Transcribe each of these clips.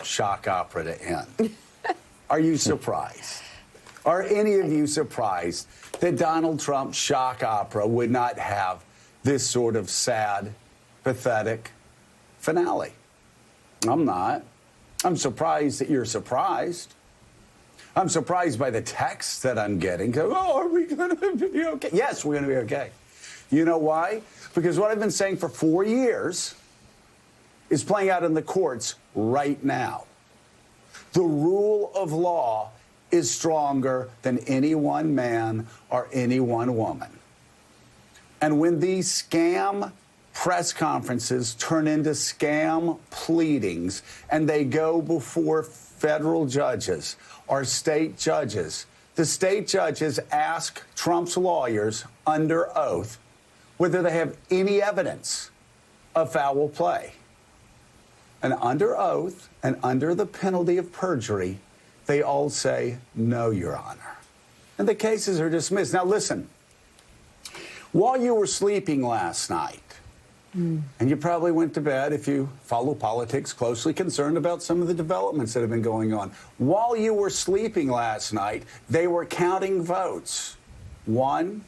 shock opera to end. Are you surprised? Are any of you surprised that Donald Trump's shock opera would not have this sort of sad, pathetic finale? I'm not. I'm surprised that you're surprised. I'm surprised by the texts that I'm getting. Oh, are we going to be okay? Yes, we're going to be okay. You know why? Because what I've been saying for 4 years is playing out in the courts right now. The rule of law is stronger than any one man or any one woman. And when these scam press conferences turn into scam pleadings and they go before federal judges or state judges, the state judges ask Trump's lawyers under oath whether they have any evidence of foul play. And under oath and under the penalty of perjury, they all say, no, Your Honor. And the cases are dismissed. Now, listen, while you were sleeping last night, and you probably went to bed if you follow politics closely, concerned about some of the developments that have been going on. While you were sleeping last night, they were counting votes, one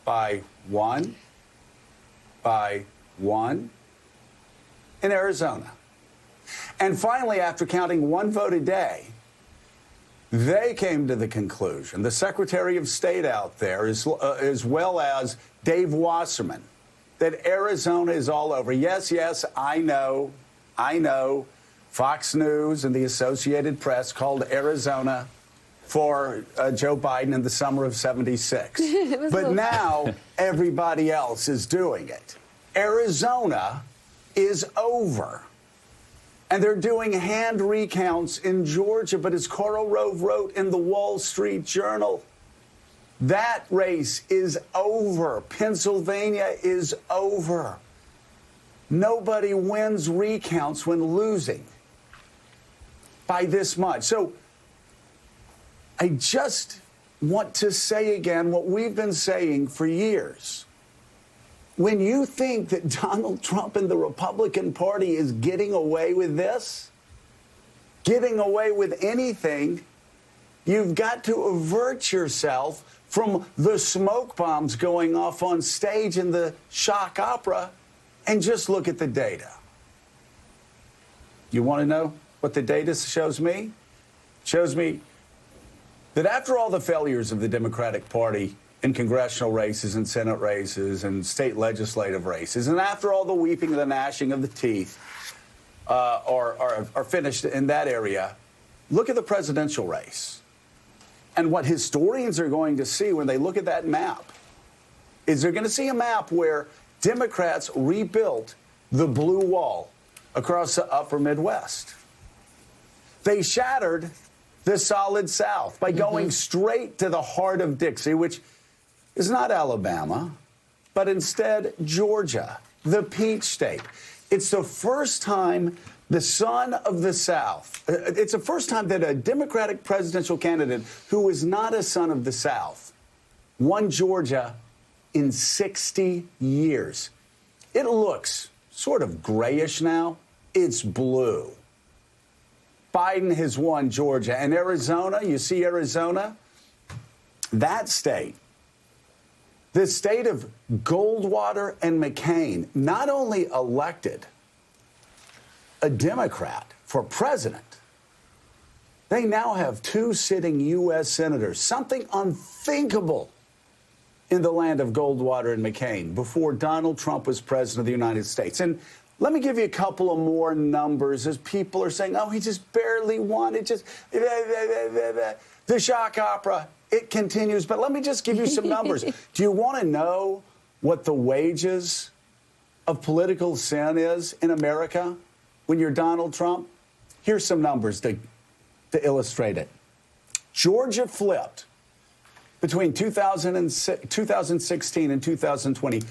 by one by one in Arizona. And finally, after counting one vote a day, they came to the conclusion, the Secretary of State out there, as well as Dave Wasserman, that Arizona is all over. Yes, I know. Fox News and the Associated Press called Arizona for Joe Biden in the summer of '76. But now everybody else is doing it. Arizona is over. And they're doing hand recounts in Georgia. But as Karl Rove wrote in the Wall Street Journal, that race is over. Pennsylvania is over. Nobody wins recounts when losing by this much. So I just want to say again what we've been saying for years. When you think that Donald Trump and the Republican Party is getting away with this, getting away with anything, you've got to avert yourself from the smoke bombs going off on stage in the shock opera and just look at the data. You want to know what the data shows me? It shows me that after all the failures of the Democratic Party in congressional races and Senate races and state legislative races, and after all the weeping and the gnashing of the teeth are finished in that area, look at the presidential race. And what historians are going to see when they look at that map is they're going to see a map where Democrats rebuilt the blue wall across the upper Midwest. They shattered the solid South by going straight to the heart of Dixie, which is not Alabama, but instead Georgia, the Peach State. It's the first time the son of the South, it's the first time that a Democratic presidential candidate who is not a son of the South won Georgia in 60 years. It looks sort of grayish now. It's blue. Biden has won Georgia. And Arizona, you see Arizona? That state, the state of Goldwater and McCain, not only elected a Democrat for president, they now have 2 sitting U.S. senators, something unthinkable in the land of Goldwater and McCain before Donald Trump was president of the United States. And let me give you a couple of more numbers as people are saying, oh, he just barely won. It just, the shock opera, it continues. But let me just give you some numbers. Do you want to know what the wages of political sin is in America when you're Donald Trump? Here's some numbers to illustrate it. Georgia flipped between 2016 and 2020.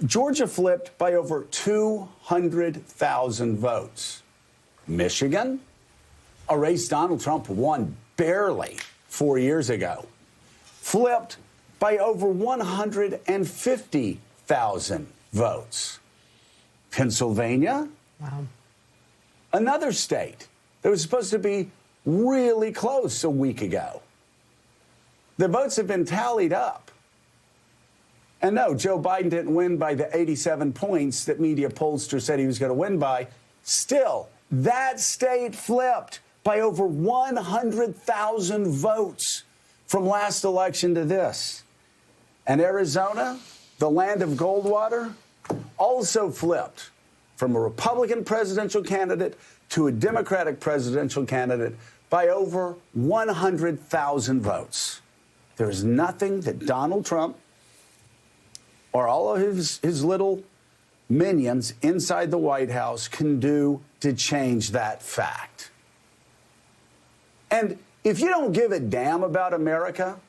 Georgia flipped by over 200,000 votes. Michigan, a race Donald Trump won barely 4 years ago, flipped by over 150,000 votes. Pennsylvania, wow. Another state that was supposed to be really close a week ago. The votes have been tallied up. And no, Joe Biden didn't win by the 87 points that media pollsters said he was going to win by. Still, that state flipped by over 100,000 votes from last election to this. And Arizona, the land of Goldwater, also flipped from a Republican presidential candidate to a Democratic presidential candidate by over 100,000 votes. There is nothing that Donald Trump or all of his little minions inside the White House can do to change that fact. And if you don't give a damn about America,